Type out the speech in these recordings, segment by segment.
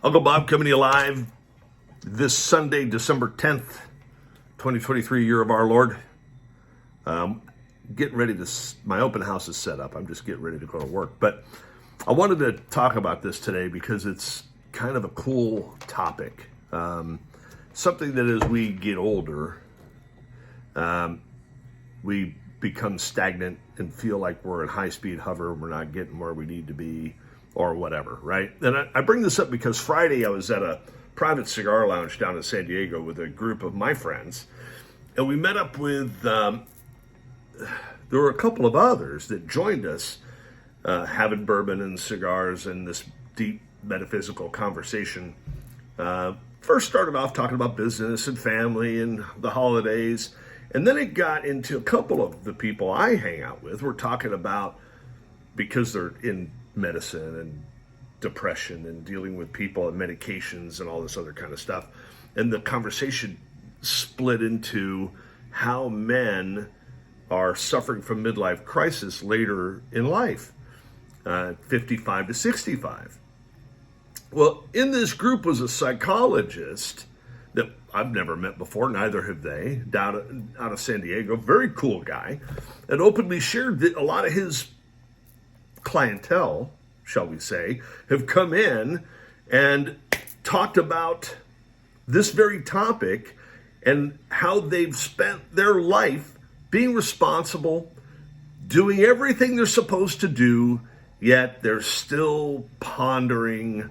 Uncle Bob coming to you live this Sunday, December 10th, 2023, year of our Lord. Getting ready to, my open house is set up. I'm just getting ready to go to work. But I wanted to talk about this today because it's kind of a cool topic. Something that as we get older, we become stagnant and feel like we're in high-speed hover. We're not getting where we need to be or whatever, right? And I bring this up because Friday I was at a private cigar lounge down in San Diego with a group of my friends. And we met up with, there were a couple of others that joined us, having bourbon and cigars and this deep metaphysical conversation. First started off talking about business and family and the holidays. And then it got into a couple of the people I hang out with were talking about, because they're in medicine and depression and dealing with people and medications and all this other kind of stuff. And the conversation split into how men are suffering from midlife crisis later in life, 55 to 65. Well, in this group was a psychologist that I've never met before, neither have they, out of San Diego, very cool guy, and openly shared that a lot of his clientele, shall we say, have come in and talked about this very topic and how they've spent their life being responsible, doing everything they're supposed to do, yet they're still pondering,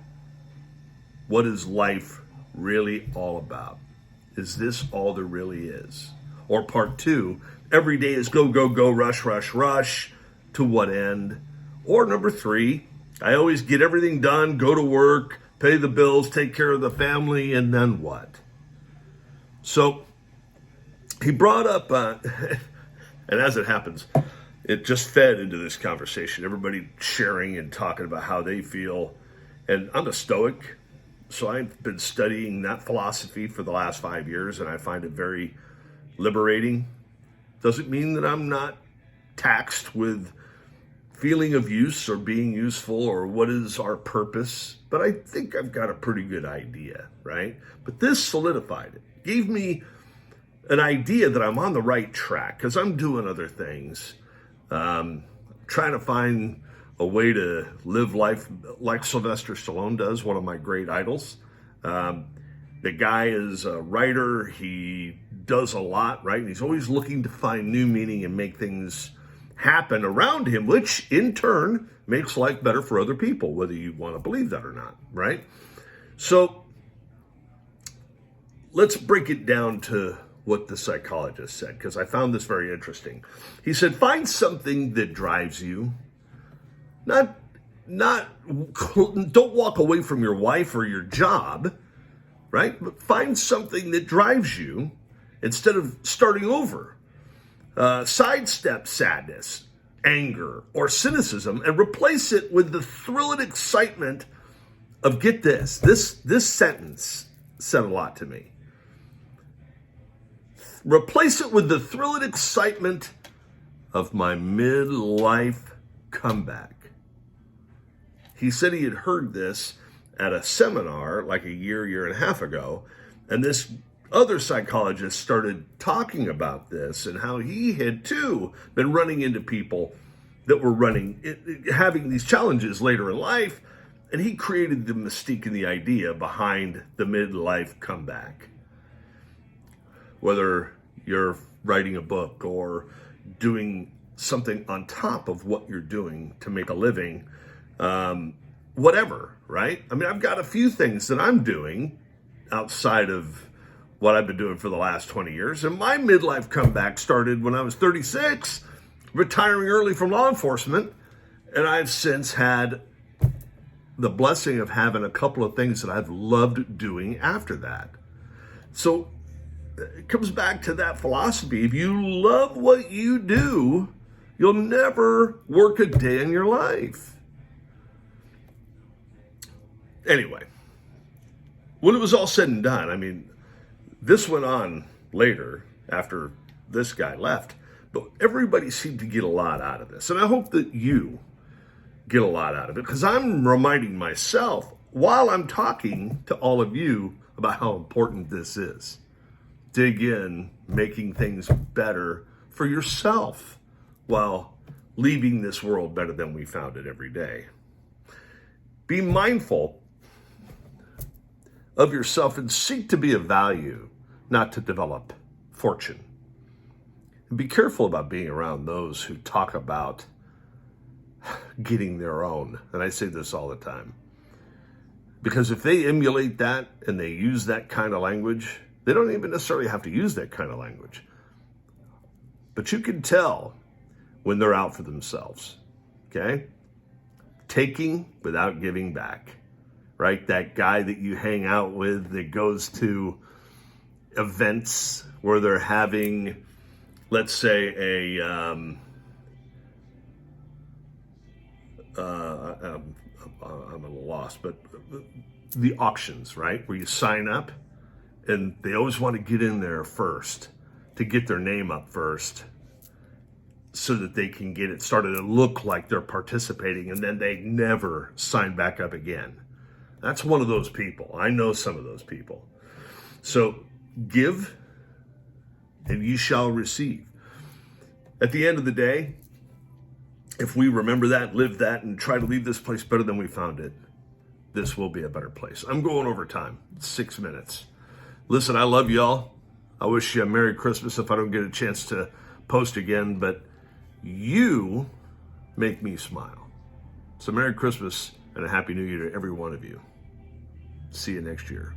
what is life really all about? Is this all there really is? Or part two, every day is go, go, go, rush, rush, rush, to what end? Or number three, I always get everything done, go to work, pay the bills, take care of the family, and then what? So he brought up, and as it happens, it just fed into this conversation. Everybody sharing and talking about how they feel. And I'm a Stoic, so I've been studying that philosophy for the last 5 years, and I find it very liberating. Doesn't mean that I'm not taxed with feeling of use or being useful or what is our purpose, but I think I've got a pretty good idea, right? But this solidified it, gave me an idea that I'm on the right track because I'm doing other things, trying to find a way to live life like Sylvester Stallone does, one of my great idols. The guy is a writer. He does a lot, right? And he's always looking to find new meaning and make things happen around him, which in turn makes life better for other people, whether you want to believe that or not, right? So let's break it down to what the psychologist said, because I found this very interesting. He said, find something that drives you. Don't walk away from your wife or your job, right? But find something that drives you instead of starting over. Sidestep sadness, anger, or cynicism and replace it with the thrill and excitement of, get this. This sentence said a lot to me. Replace it with the thrill and excitement of my midlife comeback. He said he had heard this at a seminar like a year and a half ago, and this other psychologists started talking about this and how he had too been running into people that were having these challenges later in life, and he created the mystique and the idea behind the midlife comeback. Whether you're writing a book or doing something on top of what you're doing to make a living, whatever, right? I mean, I've got a few things that I'm doing outside of what I've been doing for the last 20 years. And my midlife comeback started when I was 36, retiring early from law enforcement. And I've since had the blessing of having a couple of things that I've loved doing after that. So it comes back to that philosophy. If you love what you do, you'll never work a day in your life. Anyway, when it was all said and done, I mean, this went on later after this guy left, but everybody seemed to get a lot out of this. And I hope that you get a lot out of it, because I'm reminding myself while I'm talking to all of you about how important this is, dig in, making things better for yourself while leaving this world better than we found it every day. Be mindful of yourself and seek to be of value, not to develop fortune. And be careful about being around those who talk about getting their own. And I say this all the time. Because if they emulate that and they use that kind of language, they don't even necessarily have to use that kind of language. But you can tell when they're out for themselves, okay? Taking without giving back, right? That guy that you hang out with that goes to events where they're having, let's say, I'm a little lost, but the auctions, right? Where you sign up and they always want to get in there first to get their name up first so that they can get it started to look like they're participating, and then they never sign back up again. That's one of those people. I know some of those people. So give and you shall receive. At the end of the day, if we remember that, live that, and try to leave this place better than we found it, this will be a better place. I'm going over time, 6 minutes. Listen, I love y'all. I wish you a Merry Christmas if I don't get a chance to post again, but you make me smile. So Merry Christmas and a Happy New Year to every one of you. See you next year.